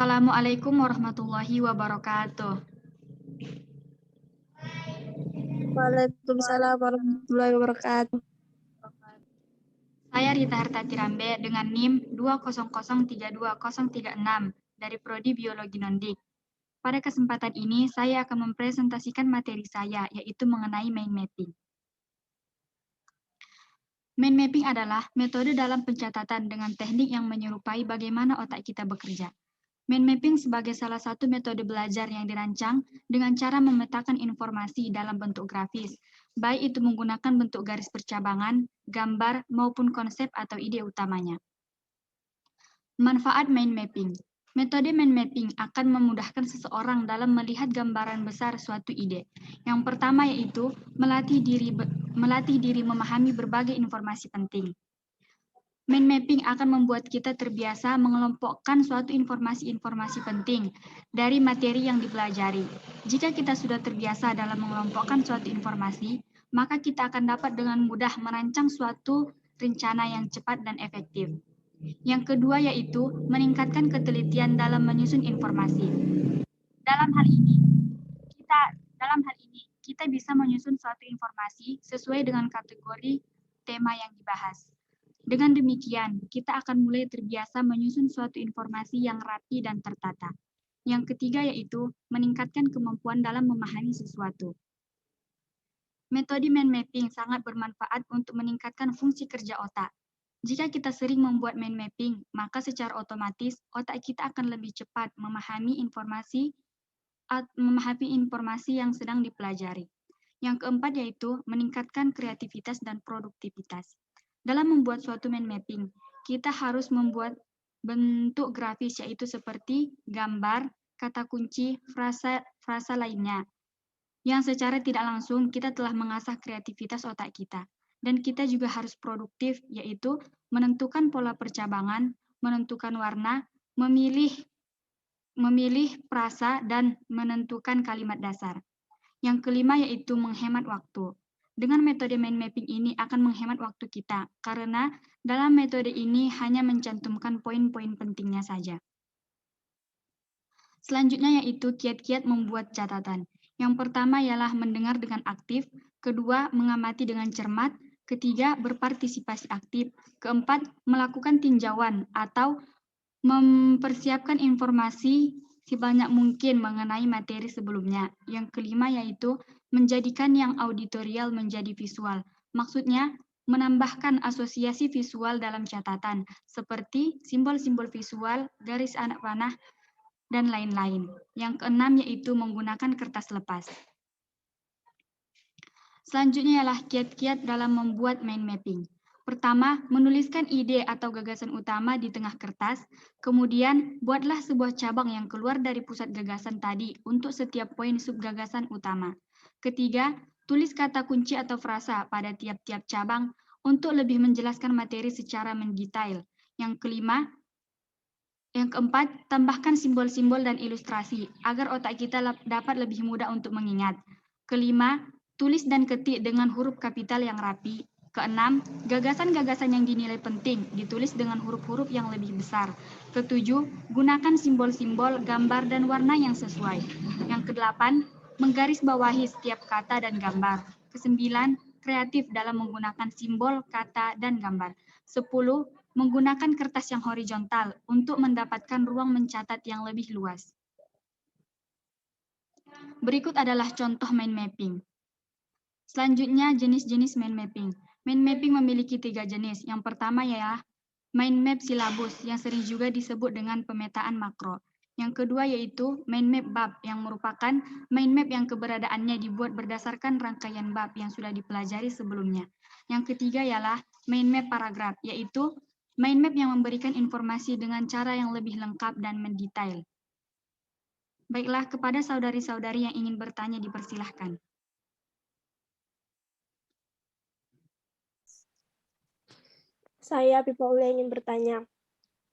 Assalamualaikum warahmatullahi wabarakatuh. Waalaikumsalam warahmatullahi wabarakatuh. Saya Rita Hartati Rambe dengan NIM 2003236 dari Prodi Biologi Nondik. Pada kesempatan ini, saya akan mempresentasikan materi saya, yaitu mengenai mind mapping. Mind mapping adalah metode dalam pencatatan dengan teknik yang menyerupai bagaimana otak kita bekerja. Mind mapping sebagai salah satu metode belajar yang dirancang dengan cara memetakan informasi dalam bentuk grafis, baik itu menggunakan bentuk garis percabangan, gambar, maupun konsep atau ide utamanya. Manfaat mind mapping. Metode mind mapping akan memudahkan seseorang dalam melihat gambaran besar suatu ide. Yang pertama yaitu melatih diri memahami berbagai informasi penting. Mind mapping akan membuat kita terbiasa mengelompokkan suatu informasi-informasi penting dari materi yang dipelajari. Jika kita sudah terbiasa dalam mengelompokkan suatu informasi, maka kita akan dapat dengan mudah merancang suatu rencana yang cepat dan efektif. Yang kedua yaitu meningkatkan ketelitian dalam menyusun informasi. Dalam hal ini, kita bisa menyusun suatu informasi sesuai dengan kategori tema yang dibahas. Dengan demikian, kita akan mulai terbiasa menyusun suatu informasi yang rapi dan tertata. Yang ketiga yaitu meningkatkan kemampuan dalam memahami sesuatu. Metode mind mapping sangat bermanfaat untuk meningkatkan fungsi kerja otak. Jika kita sering membuat mind mapping, maka secara otomatis otak kita akan lebih cepat memahami informasi yang sedang dipelajari. Yang keempat yaitu meningkatkan kreativitas dan produktivitas. Dalam membuat suatu mind mapping, kita harus membuat bentuk grafis yaitu seperti gambar, kata kunci, frasa lainnya. Yang secara tidak langsung kita telah mengasah kreativitas otak kita. Dan kita juga harus produktif, yaitu menentukan pola percabangan, menentukan warna, memilih frasa, dan menentukan kalimat dasar. Yang kelima yaitu menghemat waktu. Dengan metode mind mapping ini akan menghemat waktu kita, karena dalam metode ini hanya mencantumkan poin-poin pentingnya saja. Selanjutnya yaitu kiat-kiat membuat catatan. Yang pertama ialah mendengar dengan aktif, kedua mengamati dengan cermat, ketiga berpartisipasi aktif, keempat melakukan tinjauan atau mempersiapkan informasi sebanyak mungkin mengenai materi sebelumnya. Yang kelima yaitu menjadikan yang auditorial menjadi visual. Maksudnya menambahkan asosiasi visual dalam catatan, seperti simbol-simbol visual, garis anak panah, dan lain-lain. Yang keenam yaitu menggunakan kertas lepas. Selanjutnya ialah kiat-kiat dalam membuat mind mapping. Pertama, menuliskan ide atau gagasan utama di tengah kertas, kemudian buatlah sebuah cabang yang keluar dari pusat gagasan tadi untuk setiap poin subgagasan utama. Ketiga, tulis kata kunci atau frasa pada tiap-tiap cabang untuk lebih menjelaskan materi secara mendetail. Yang keempat, tambahkan simbol-simbol dan ilustrasi agar otak kita dapat lebih mudah untuk mengingat. Kelima, tulis dan ketik dengan huruf kapital yang rapi. Keenam, gagasan-gagasan yang dinilai penting ditulis dengan huruf-huruf yang lebih besar. Ketujuh, gunakan simbol-simbol, gambar, dan warna yang sesuai. Yang kedelapan, menggarisbawahi setiap kata dan gambar. Kesembilan, kreatif dalam menggunakan simbol, kata, dan gambar. 10. Menggunakan kertas yang horizontal untuk mendapatkan ruang mencatat yang lebih luas. Berikut adalah contoh mind mapping. Selanjutnya, jenis-jenis mind mapping. Mind mapping memiliki 3 jenis. Yang pertama ialah mind map silabus, yang sering juga disebut dengan pemetaan makro. Yang kedua yaitu mind map bab, yang merupakan mind map yang keberadaannya dibuat berdasarkan rangkaian bab yang sudah dipelajari sebelumnya. Yang ketiga ialah mind map paragraf, yaitu mind map yang memberikan informasi dengan cara yang lebih lengkap dan mendetail. Baiklah, kepada saudari-saudari yang ingin bertanya dipersilahkan. Saya Pipa Uli ingin bertanya.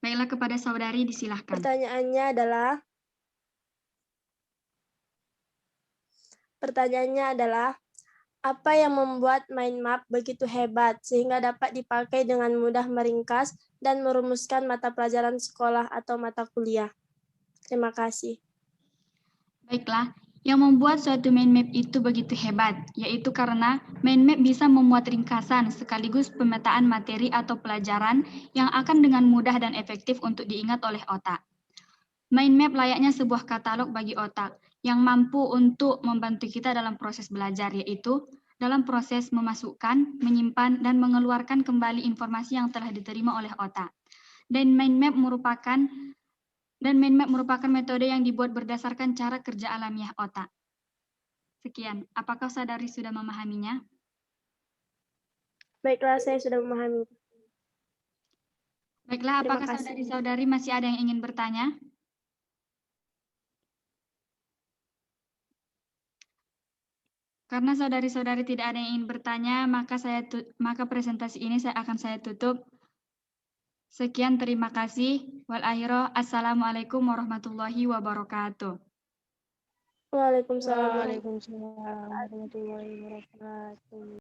Baiklah, kepada saudari disilahkan. Pertanyaannya adalah, apa yang membuat mind map begitu hebat sehingga dapat dipakai dengan mudah meringkas dan merumuskan mata pelajaran sekolah atau mata kuliah? Terima kasih. Baiklah, yang membuat suatu mind map itu begitu hebat, yaitu karena mind map bisa memuat ringkasan sekaligus pemetaan materi atau pelajaran yang akan dengan mudah dan efektif untuk diingat oleh otak. Mind map layaknya sebuah katalog bagi otak yang mampu untuk membantu kita dalam proses belajar, yaitu dalam proses memasukkan, menyimpan, dan mengeluarkan kembali informasi yang telah diterima oleh otak. Dan mind map merupakan metode yang dibuat berdasarkan cara kerja alamiah otak. Sekian, apakah saudari sudah memahaminya? Baiklah, saya sudah memahami. Baiklah, Terima apakah kasih. saudari-saudari masih ada yang ingin bertanya? Karena saudari-saudari tidak ada yang ingin bertanya, maka presentasi ini akan saya tutup. Sekian, terima kasih. Wal akhirah, assalamualaikum warahmatullahi wabarakatuh. Waalaikumsalam. Waalaikumsalam warahmatullahi wabarakatuh.